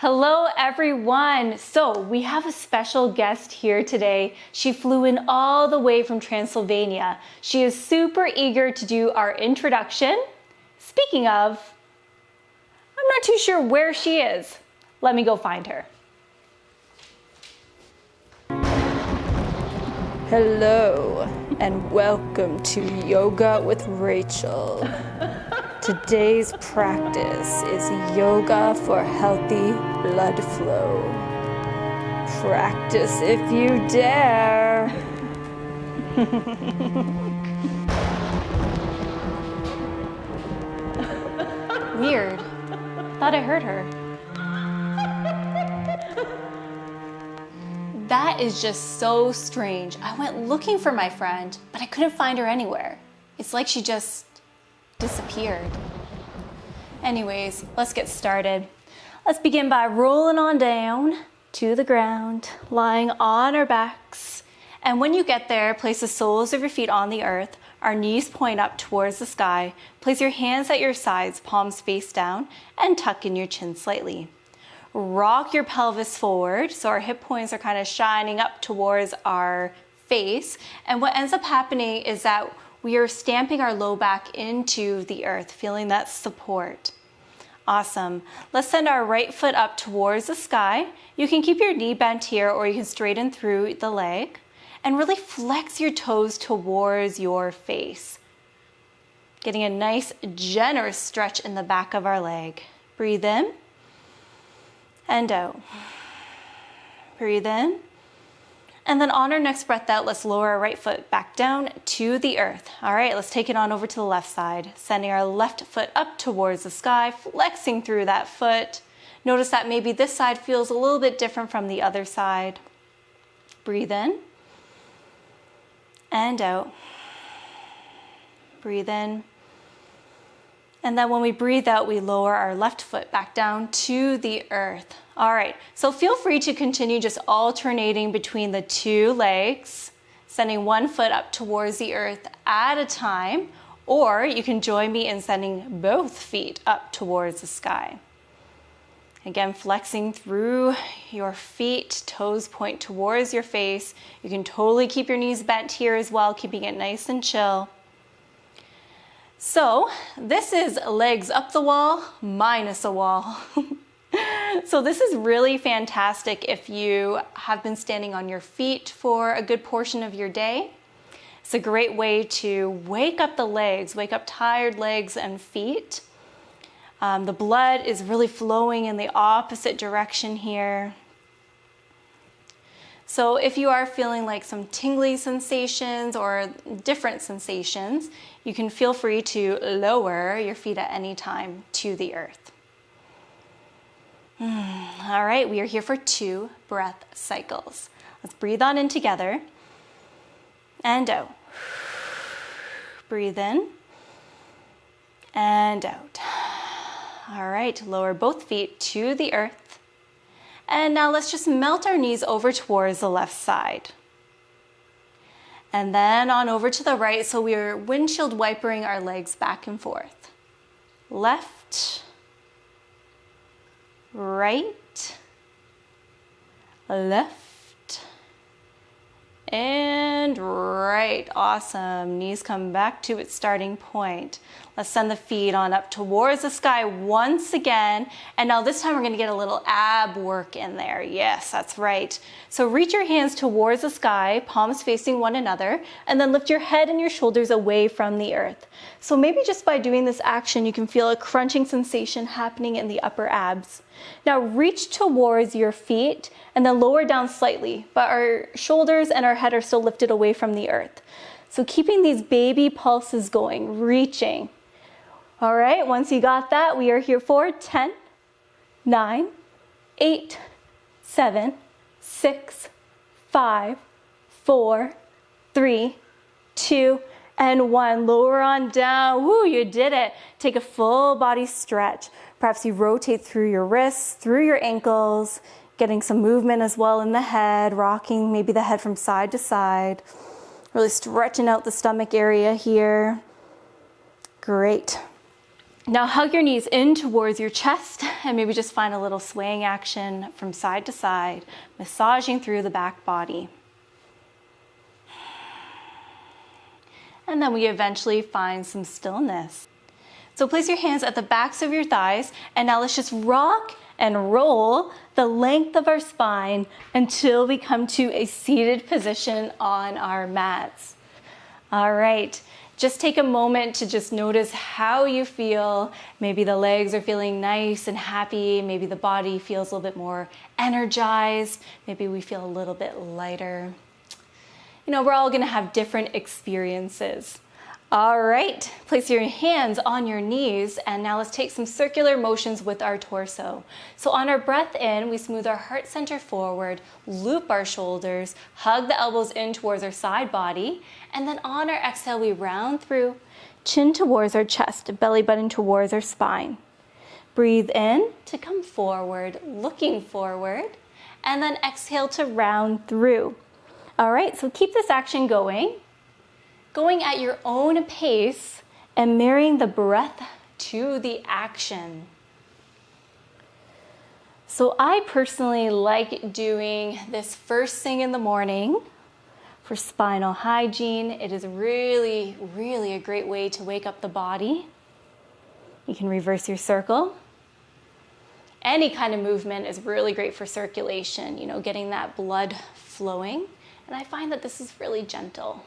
Hello everyone! So we have a special guest here today. She flew in all the way from Transylvania. She is super eager to do our introduction. Speaking of, I'm not too sure where she is. Let me go find her. Hello and welcome to Yoga with Rachel. Today's practice is yoga for healthy blood flow. Practice if you dare. Weird. Thought I heard her. That is just so strange. I went looking for my friend, but I couldn't find her anywhere. It's like she just disappeared. Anyways, let's get started. Let's begin by rolling on down to the ground, lying on our backs. And when you get there, place the soles of your feet on the earth. Our knees point up towards the sky. Place your hands at your sides, palms face down, and tuck in your chin slightly. Rock your pelvis forward so our hip points are kind of shining up towards our face. And what ends up happening is that we are stamping our low back into the earth, feeling that support. Awesome. Let's send our right foot up towards the sky. You can keep your knee bent here or you can straighten through the leg and really flex your toes towards your face. Getting a nice generous stretch in the back of our leg. Breathe in and out. Breathe in. And then on our next breath out, let's lower our right foot back down to the earth. All right, let's take it on over to the left side, sending our left foot up towards the sky, flexing through that foot. Notice that maybe this side feels a little bit different from the other side. Breathe in and out. Breathe in. And then when we breathe out, we lower our left foot back down to the earth. All right, so feel free to continue just alternating between the two legs, sending one foot up towards the earth at a time, or you can join me in sending both feet up towards the sky. Again, flexing through your feet, toes point towards your face. You can totally keep your knees bent here as well, keeping it nice and chill. So this is legs up the wall minus a wall. So this is really fantastic if you have been standing on your feet for a good portion of your day. It's a great way to wake up the legs, wake up tired legs and feet. The blood is really flowing in the opposite direction here. So if you are feeling like some tingly sensations or different sensations, you can feel free to lower your feet at any time to the earth. All right, we are here for 2 breath cycles. Let's breathe on in together and out. Breathe in and out. All right, lower both feet to the earth. And now let's just melt our knees over towards the left side. And then on over to the right, so we are windshield wipering our legs back and forth. Left, right, left, and right. Awesome. Knees come back to its starting point. Let's send the feet on up towards the sky once again. And now this time we're going to get a little ab work in there. Yes, that's right. So reach your hands towards the sky, palms facing one another, and then lift your head and your shoulders away from the earth. So maybe just by doing this action, you can feel a crunching sensation happening in the upper abs. Now reach towards your feet and then lower down slightly, but our shoulders and our head are still lifted away from the earth. So keeping these baby pulses going, reaching. All right, once you got that, we are here for 10, 9, 8, 7, 6, 5, 4, 3, 2, and 1. Lower on down. Woo, you did it. Take a full body stretch. Perhaps you rotate through your wrists, through your ankles, getting some movement as well in the head, rocking maybe the head from side to side. Really stretching out the stomach area here. Great. Now hug your knees in towards your chest and maybe just find a little swaying action from side to side, massaging through the back body. And then we eventually find some stillness. So place your hands at the backs of your thighs, and now let's just rock and roll the length of our spine until we come to a seated position on our mats. All right, just take a moment to just notice how you feel. Maybe the legs are feeling nice and happy. Maybe the body feels a little bit more energized. Maybe we feel a little bit lighter. You know, we're all gonna have different experiences. All right, place your hands on your knees, and now let's take some circular motions with our torso. So on our breath in, we smooth our heart center forward, loop our shoulders, hug the elbows in towards our side body, and then on our exhale, we round through, chin towards our chest, belly button towards our spine. Breathe in to come forward, looking forward, and then exhale to round through. All right, so keep this action going at your own pace and marrying the breath to the action. So I personally like doing this first thing in the morning for spinal hygiene. It is really, really a great way to wake up the body. You can reverse your circle. Any kind of movement is really great for circulation, you know, getting that blood flowing. And I find that this is really gentle.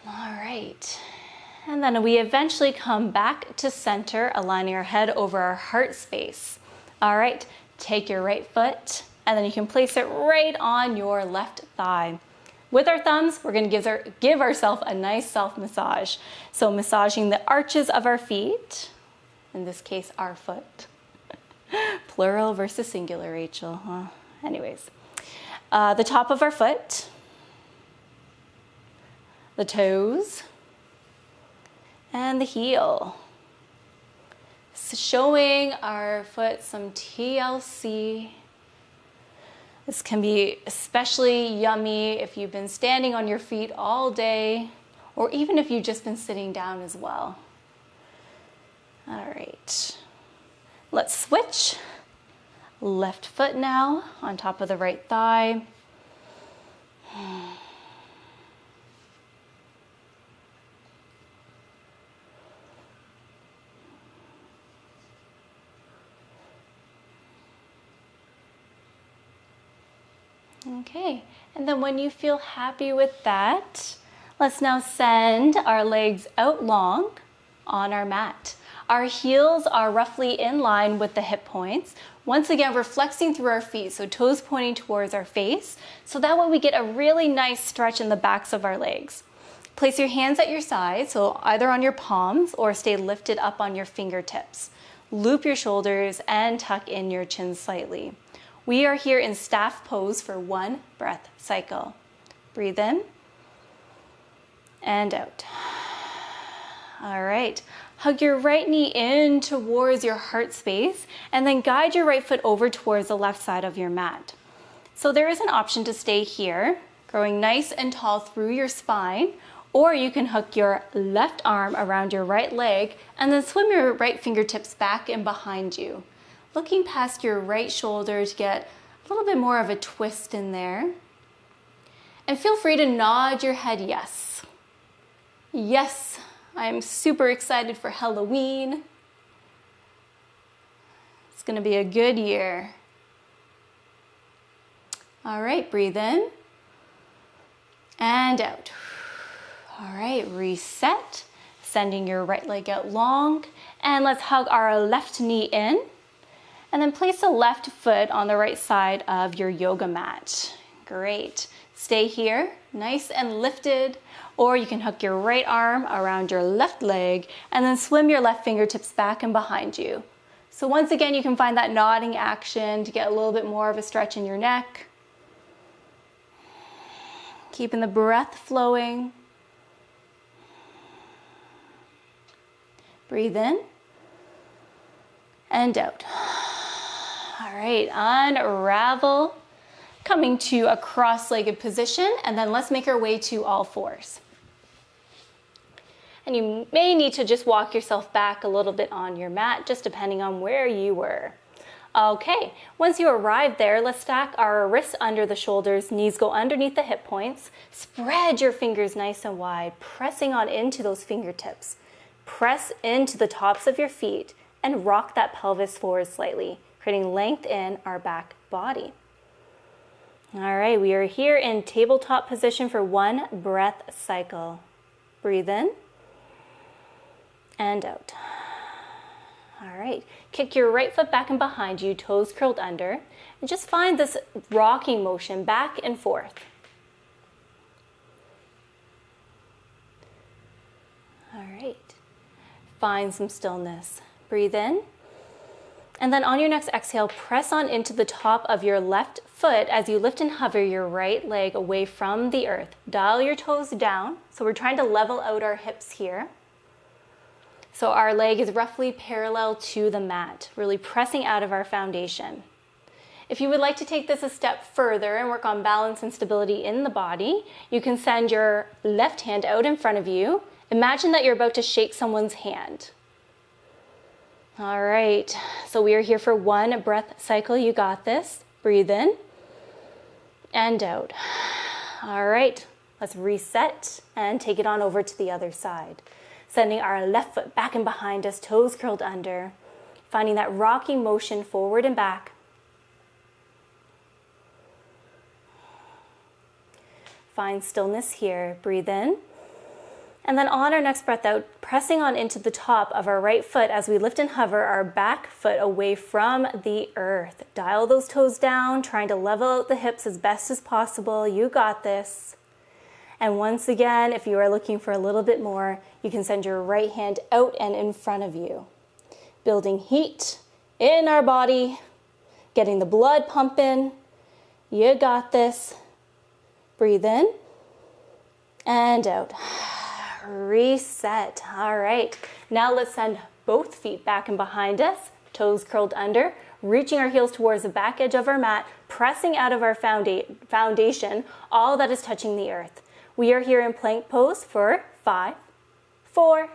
All right, and then we eventually come back to center, aligning our head over our heart space. All right, take your right foot, and then you can place it right on your left thigh. With our thumbs, we're gonna give ourselves a nice self-massage. So massaging the arches of our feet, in this case, our foot. Plural versus singular, Rachel, huh? Anyways, the top of our foot, the toes, and the heel. So showing our foot some TLC. This can be especially yummy if you've been standing on your feet all day, or even if you've just been sitting down as well. All right, let's switch. Left foot now on top of the right thigh. Okay, and then when you feel happy with that, let's now send our legs out long on our mat. Our heels are roughly in line with the hip points. Once again, we're flexing through our feet, so toes pointing towards our face, so that way we get a really nice stretch in the backs of our legs. Place your hands at your sides, so either on your palms or stay lifted up on your fingertips. Loop your shoulders and tuck in your chin slightly. We are here in staff pose for one breath cycle. Breathe in and out. All right, hug your right knee in towards your heart space and then guide your right foot over towards the left side of your mat. So there is an option to stay here, growing nice and tall through your spine, or you can hook your left arm around your right leg and then swim your right fingertips back and behind you, looking past your right shoulder to get a little bit more of a twist in there. And feel free to nod your head yes. Yes, I'm super excited for Halloween. It's gonna be a good year. All right, breathe in and out. All right, reset, sending your right leg out long, and let's hug our left knee in. And then place the left foot on the right side of your yoga mat. Great. Stay here, nice and lifted, or you can hook your right arm around your left leg and then swim your left fingertips back and behind you. So once again, you can find that nodding action to get a little bit more of a stretch in your neck. Keeping the breath flowing. Breathe in and out. All right, unravel, coming to a cross-legged position, and then let's make our way to all fours. And you may need to just walk yourself back a little bit on your mat, just depending on where you were. Okay, once you arrive there, let's stack our wrists under the shoulders, knees go underneath the hip points. Spread your fingers nice and wide, pressing on into those fingertips. Press into the tops of your feet and rock that pelvis forward slightly, creating length in our back body. All right, we are here in tabletop position for 1 breath cycle. Breathe in and out. All right, kick your right foot back and behind you, toes curled under, and just find this rocking motion back and forth. All right, find some stillness. Breathe in, and then on your next exhale, press on into the top of your left foot as you lift and hover your right leg away from the earth. Dial your toes down, so we're trying to level out our hips here. So our leg is roughly parallel to the mat, really pressing out of our foundation. If you would like to take this a step further and work on balance and stability in the body, you can send your left hand out in front of you. Imagine that you're about to shake someone's hand. All right, so we are here for 1 breath cycle. You got this. Breathe in and out. All right, let's reset and take it on over to the other side. Sending our left foot back and behind us, toes curled under, finding that rocking motion forward and back. Find stillness here. Breathe in. And then on our next breath out, pressing on into the top of our right foot as we lift and hover our back foot away from the earth. Dial those toes down, trying to level out the hips as best as possible. You got this. And once again, if you are looking for a little bit more, you can send your right hand out and in front of you. Building heat in our body, getting the blood pumping. You got this. Breathe in and out. Reset. All right. Now let's send both feet back and behind us, toes curled under, reaching our heels towards the back edge of our mat, pressing out of our foundation, all that is touching the earth. We are here in plank pose for 5, 4,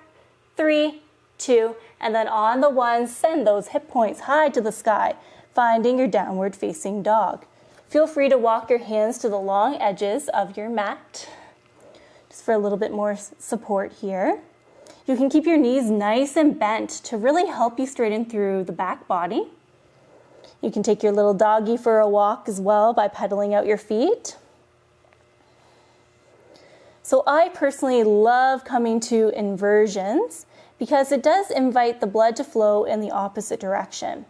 3, 2, and then on the 1, send those hip points high to the sky, finding your downward facing dog. Feel free to walk your hands to the long edges of your mat, just for a little bit more support here. You can keep your knees nice and bent to really help you straighten through the back body. You can take your little doggy for a walk as well by pedaling out your feet. So I personally love coming to inversions because it does invite the blood to flow in the opposite direction.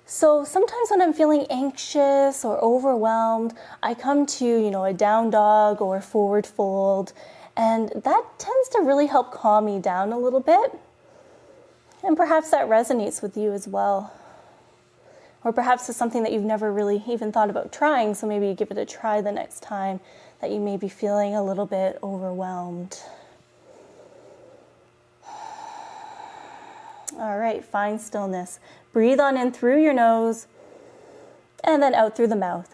So sometimes when I'm feeling anxious or overwhelmed, I come to, a down dog or forward fold, and that tends to really help calm me down a little bit. And perhaps that resonates with you as well. Or perhaps it's something that you've never really even thought about trying, so maybe you give it a try the next time that you may be feeling a little bit overwhelmed. All right, find stillness. Breathe on in through your nose and then out through the mouth.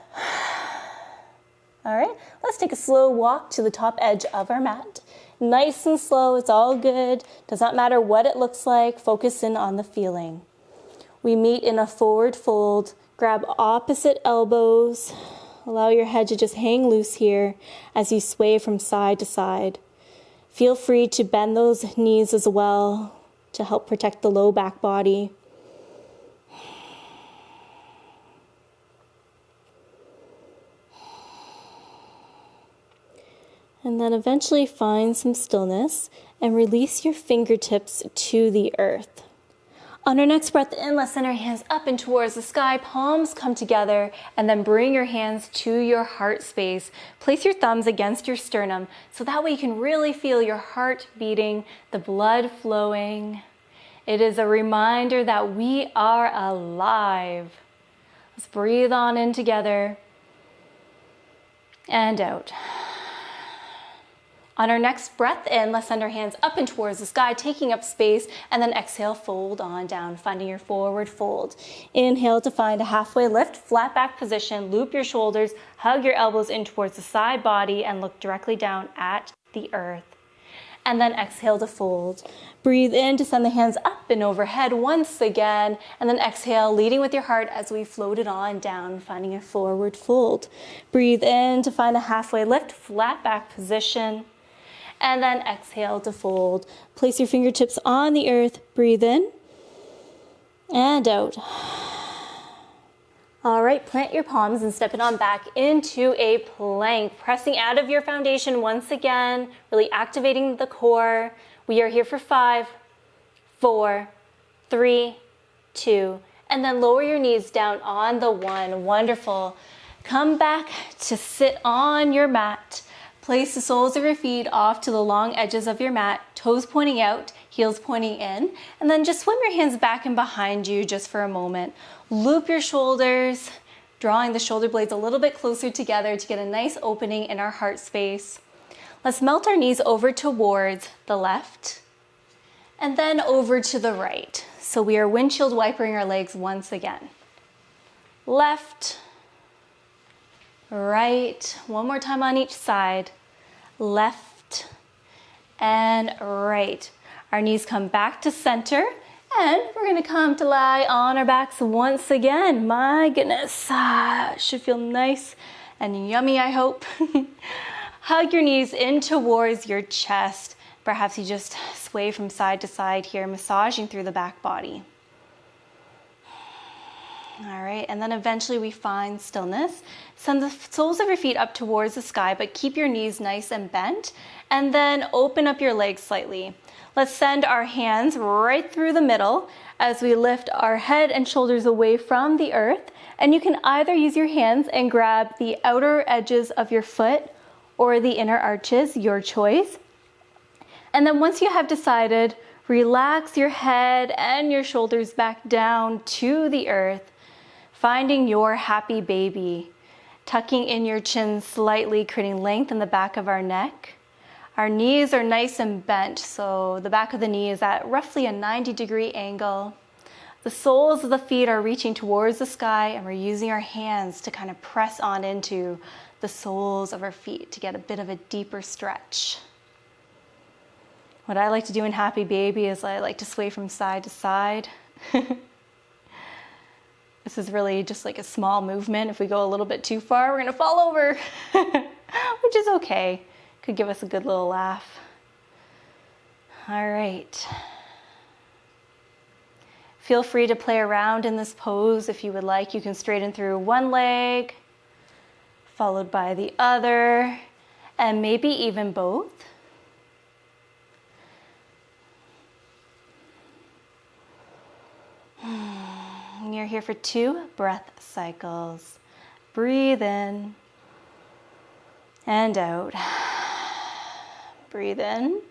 All right, let's take a slow walk to the top edge of our mat. Nice and slow, it's all good. Does not matter what it looks like, focus in on the feeling. We meet in a forward fold, grab opposite elbows, allow your head to just hang loose here as you sway from side to side. Feel free to bend those knees as well to help protect the low back body. And then eventually find some stillness and release your fingertips to the earth. On our next breath in, let's send our hands up and towards the sky, palms come together, and then bring your hands to your heart space. Place your thumbs against your sternum, so that way you can really feel your heart beating, the blood flowing. It is a reminder that we are alive. Let's breathe on in together and out. On our next breath in, let's send our hands up and towards the sky, taking up space, and then exhale, fold on down, finding your forward fold. Inhale to find a halfway lift, flat back position, loop your shoulders, hug your elbows in towards the side body, and look directly down at the earth. and then exhale to fold. Breathe in to send the hands up and overhead once again, and then exhale, leading with your heart as we float it on down, finding a forward fold. Breathe in to find a halfway lift, flat back position, and then exhale to fold. Place your fingertips on the earth, breathe in, and out. All right, plant your palms and step it on back into a plank, pressing out of your foundation once again, really activating the core. We are here for 5, 4, 3, 2, and then lower your knees down on the 1. Wonderful. Come back to sit on your mat. Place the soles of your feet off to the long edges of your mat, toes pointing out, heels pointing in, and then just swim your hands back and behind you just for a moment. Loop your shoulders, drawing the shoulder blades a little bit closer together to get a nice opening in our heart space. Let's melt our knees over towards the left and then over to the right. So we are windshield wipering our legs once again. Left, right, one more time on each side, left and right. Our knees come back to center, and we're gonna come to lie on our backs once again. My goodness, should feel nice and yummy, I hope. Hug your knees in towards your chest. Perhaps you just sway from side to side here, massaging through the back body. All right, and then eventually we find stillness. Send the soles of your feet up towards the sky, but keep your knees nice and bent, and then open up your legs slightly. Let's send our hands right through the middle as we lift our head and shoulders away from the earth. And you can either use your hands and grab the outer edges of your foot or the inner arches, your choice. And then once you have decided, relax your head and your shoulders back down to the earth, finding your happy baby, tucking in your chin slightly, creating length in the back of our neck. Our knees are nice and bent, so the back of the knee is at roughly a 90-degree angle. The soles of the feet are reaching towards the sky, and we're using our hands to kind of press on into the soles of our feet to get a bit of a deeper stretch. What I like to do in Happy Baby is I like to sway from side to side. This is really just like a small movement. If we go a little bit too far, we're gonna fall over, which is okay. Could give us a good little laugh. All right. Feel free to play around in this pose if you would like. You can straighten through one leg, followed by the other, and maybe even both. You're here for 2 breath cycles. Breathe in and out. Breathe in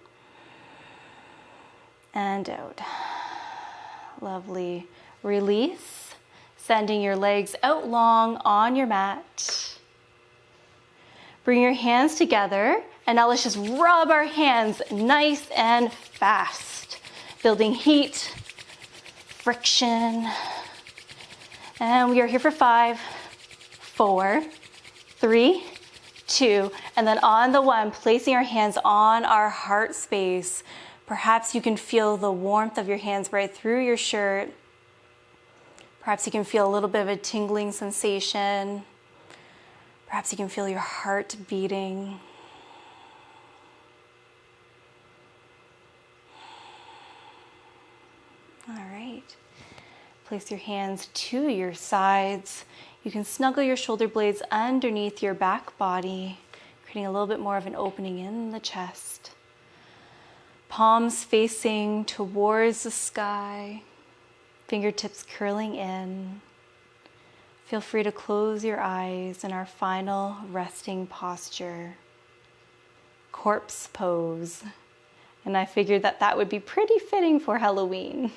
and out. Lovely. Release, sending your legs out long on your mat. Bring your hands together, and now let's just rub our hands nice and fast, building heat, friction. And we are here for 5, 4, 3, 2, and then on the 1, placing our hands on our heart space. Perhaps you can feel the warmth of your hands right through your shirt. Perhaps you can feel a little bit of a tingling sensation. Perhaps you can feel your heart beating. All right. Place your hands to your sides. You can snuggle your shoulder blades underneath your back body, creating a little bit more of an opening in the chest. Palms facing towards the sky, fingertips curling in. Feel free to close your eyes in our final resting posture, corpse pose. And I figured that that would be pretty fitting for Halloween.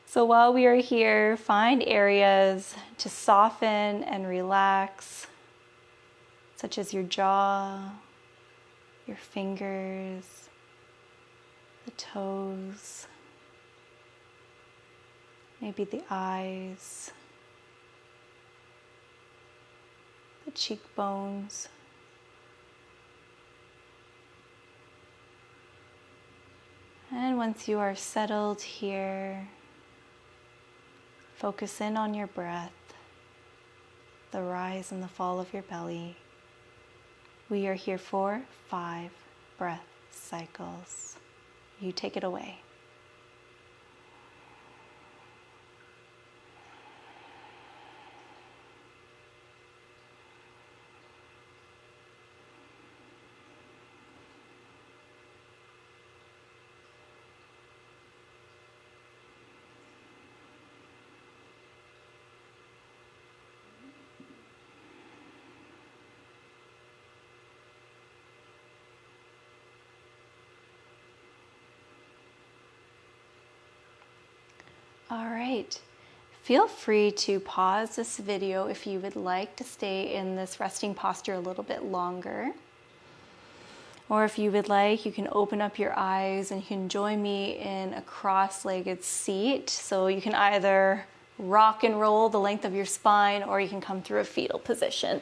So while we are here, find areas to soften and relax, such as your jaw, your fingers, the toes, maybe the eyes, the cheekbones. And once you are settled here, focus in on your breath, the rise and the fall of your belly. We are here for 5 breath cycles. You take it away. All right, feel free to pause this video if you would like to stay in this resting posture a little bit longer. Or if you would like, you can open up your eyes and you can join me in a cross-legged seat. So you can either rock and roll the length of your spine or you can come through a fetal position.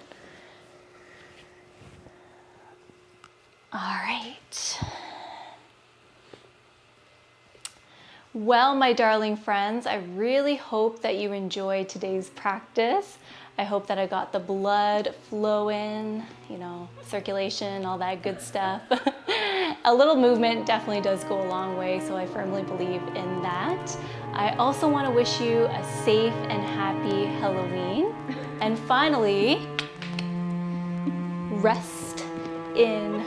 All right. Well, my darling friends, I really hope that you enjoyed today's practice. I hope that I got the blood flowing, circulation, all that good stuff. A little movement definitely does go a long way, so I firmly believe in that. I also want to wish you a safe and happy Halloween. And finally, rest in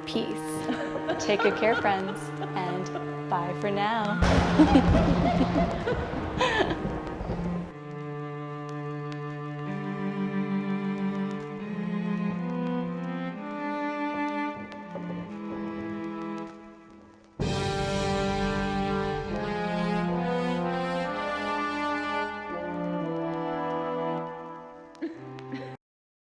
peace. Take good care, friends, and bye for now.